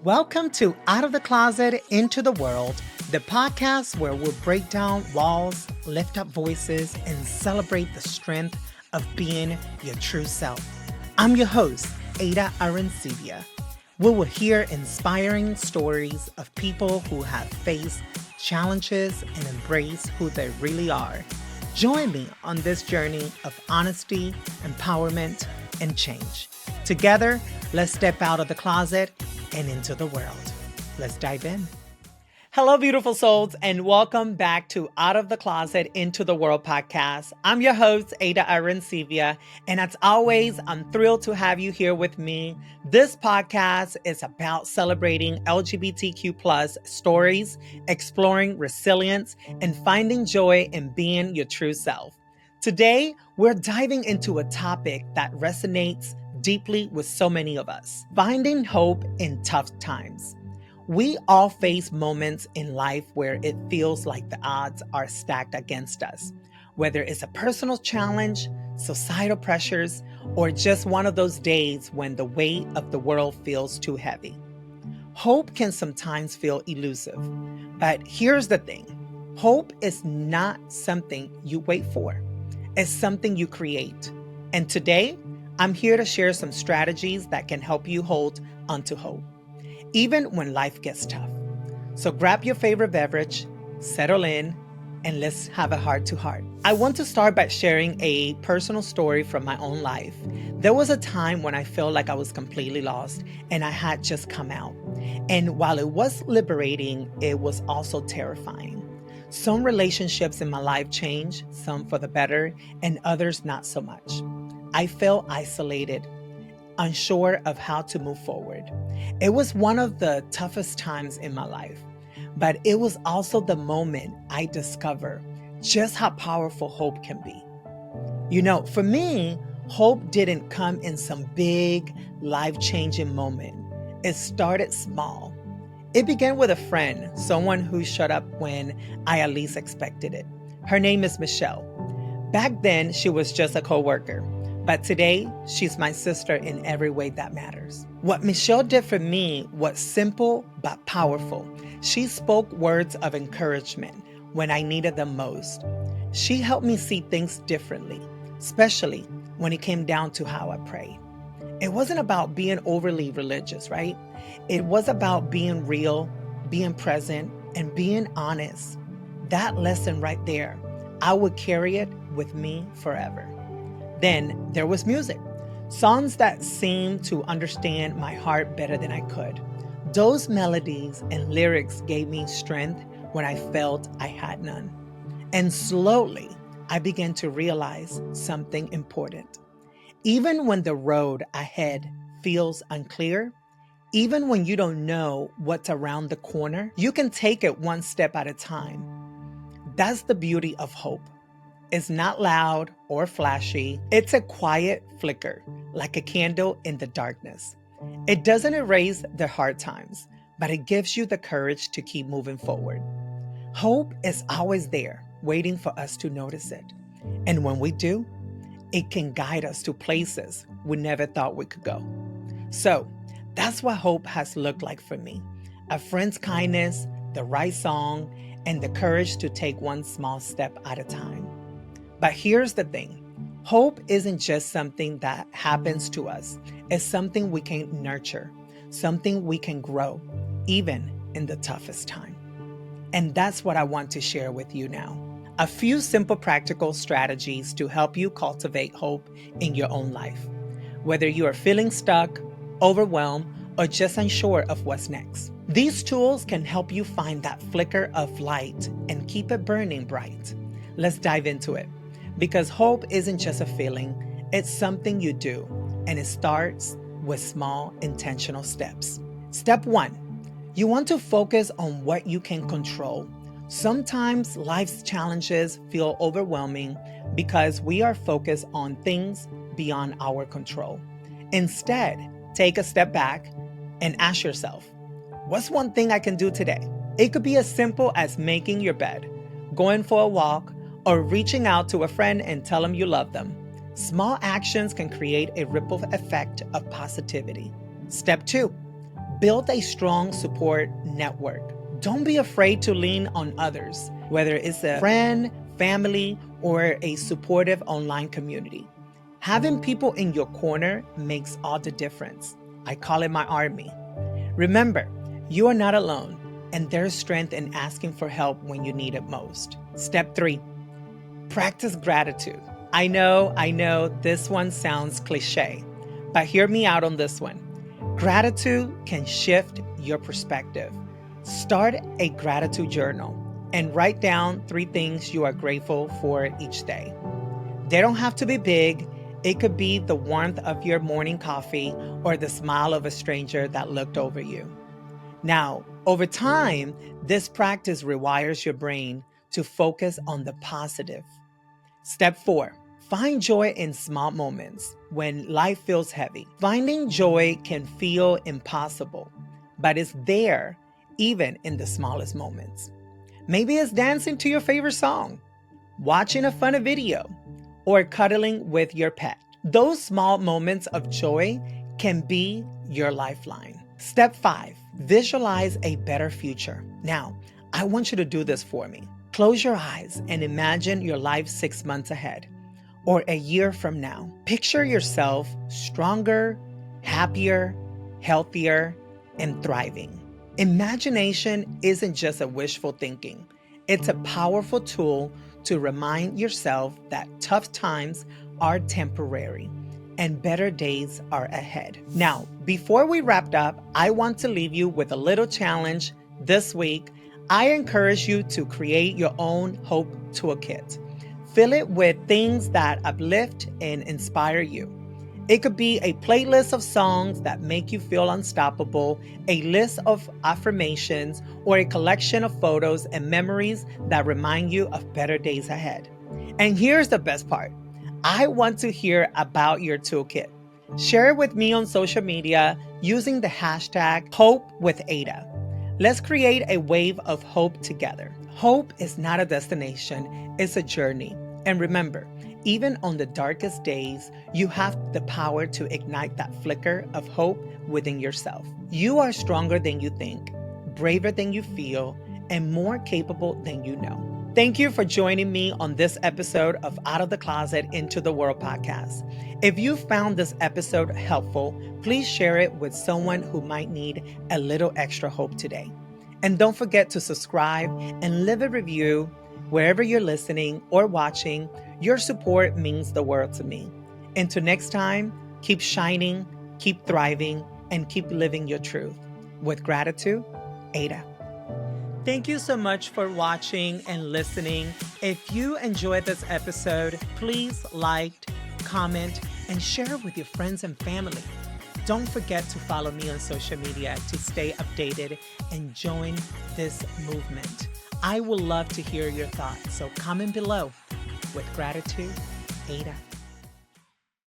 Welcome to Out of the Closet into the World, the podcast where we'll break down walls, lift up voices, and celebrate the strength of being your true self. I'm your host, Ada Arencibia. We will hear inspiring stories of people who have faced challenges and embrace who they really are. Join me on this journey of honesty, empowerment, and change. Together, let's step out of the closet and into the world. Let's dive in. Hello, beautiful souls, and welcome back to Out of the Closet into the World podcast. I'm your host, Ada Arencibia, and as always, I'm thrilled to have you here with me. This podcast is about celebrating LGBTQ plus stories, exploring resilience, and finding joy in being your true self. Today, we're diving into a topic that resonates deeply with so many of us: finding hope in tough times. We all face moments in life where it feels like the odds are stacked against us, whether it's a personal challenge, societal pressures, or just one of those days when the weight of the world feels too heavy. Hope can sometimes feel elusive, but here's the thing. Hope is not something you wait for. It's something you create. And today, I'm here to share some strategies that can help you hold onto hope, even when life gets tough. So grab your favorite beverage, settle in, and let's have a heart-to-heart. I want to start by sharing a personal story from my own life. There was a time when I felt like I was completely lost and I had just come out. And while it was liberating, it was also terrifying. Some relationships in my life changed, some for the better, and others not so much. I felt isolated, unsure of how to move forward. It was one of the toughest times in my life, but it was also the moment I discovered just how powerful hope can be. You know, for me, hope didn't come in some big, life-changing moment. It started small. It began with a friend, someone who showed up when I at least expected it. Her name is Michelle. Back then, she was just a coworker. But today, she's my sister in every way that matters. What Michelle did for me was simple but powerful. She spoke words of encouragement when I needed them most. She helped me see things differently, especially when it came down to how I prayed. It wasn't about being overly religious, right? It was about being real, being present, and being honest. That lesson right there, I would carry it with me forever. Then there was music, songs that seemed to understand my heart better than I could. Those melodies and lyrics gave me strength when I felt I had none. And slowly, I began to realize something important. Even when the road ahead feels unclear, even when you don't know what's around the corner, you can take it one step at a time. That's the beauty of hope. It's not loud or flashy. It's a quiet flicker, like a candle in the darkness. It doesn't erase the hard times, but it gives you the courage to keep moving forward. Hope is always there, waiting for us to notice it. And when we do, it can guide us to places we never thought we could go. So that's what hope has looked like for me. A friend's kindness, the right song, and the courage to take one small step at a time. But here's the thing. Hope isn't just something that happens to us. It's something we can nurture, something we can grow, even in the toughest time. And that's what I want to share with you now. A few simple practical strategies to help you cultivate hope in your own life. Whether you are feeling stuck, overwhelmed, or just unsure of what's next. These tools can help you find that flicker of light and keep it burning bright. Let's dive into it. Because hope isn't just a feeling, it's something you do, and it starts with small, intentional steps. Step 1, you want to focus on what you can control. Sometimes life's challenges feel overwhelming because we are focused on things beyond our control. Instead, take a step back and ask yourself, what's one thing I can do today? It could be as simple as making your bed, going for a walk, or reaching out to a friend and tell them you love them. Small actions can create a ripple effect of positivity. Step 2, Build a strong support network. Don't be afraid to lean on others, whether it's a friend, family, or a supportive online community. Having people in your corner makes all the difference. I call it my army. Remember, you are not alone, and there's strength in asking for help when you need it most. Step 3, practice gratitude. I know, this one sounds cliche, but hear me out on this one. Gratitude can shift your perspective. Start a gratitude journal and write down 3 things you are grateful for each day. They don't have to be big. It could be the warmth of your morning coffee or the smile of a stranger that looked over you. Now, over time, this practice rewires your brain to focus on the positive. Step 4, find joy in small moments when life feels heavy. Finding joy can feel impossible, but it's there even in the smallest moments. Maybe it's dancing to your favorite song, watching a funny video, or cuddling with your pet. Those small moments of joy can be your lifeline. Step 5, visualize a better future. Now, I want you to do this for me. Close your eyes and imagine your life 6 months ahead or a year from now. Picture yourself stronger, happier, healthier, and thriving. Imagination isn't just a wishful thinking. It's a powerful tool to remind yourself that tough times are temporary and better days are ahead. Now, before we wrap up, I want to leave you with a little challenge this week. I encourage you to create your own hope toolkit. Fill it with things that uplift and inspire you. It could be a playlist of songs that make you feel unstoppable, a list of affirmations, or a collection of photos and memories that remind you of better days ahead. And here's the best part. I want to hear about your toolkit. Share it with me on social media using the hashtag HopeWithAda. Let's create a wave of hope together. Hope is not a destination, it's a journey. And remember, even on the darkest days, you have the power to ignite that flicker of hope within yourself. You are stronger than you think, braver than you feel, and more capable than you know. Thank you for joining me on this episode of Out of the Closet Into the World podcast. If you found this episode helpful, please share it with someone who might need a little extra hope today. And don't forget to subscribe and leave a review wherever you're listening or watching. Your support means the world to me. Until next time, keep shining, keep thriving, and keep living your truth. With gratitude, Ada. Thank you so much for watching and listening. If you enjoyed this episode, please like, comment, and share it with your friends and family. Don't forget to follow me on social media to stay updated and join this movement. I would love to hear your thoughts, so comment below. With gratitude, Ada.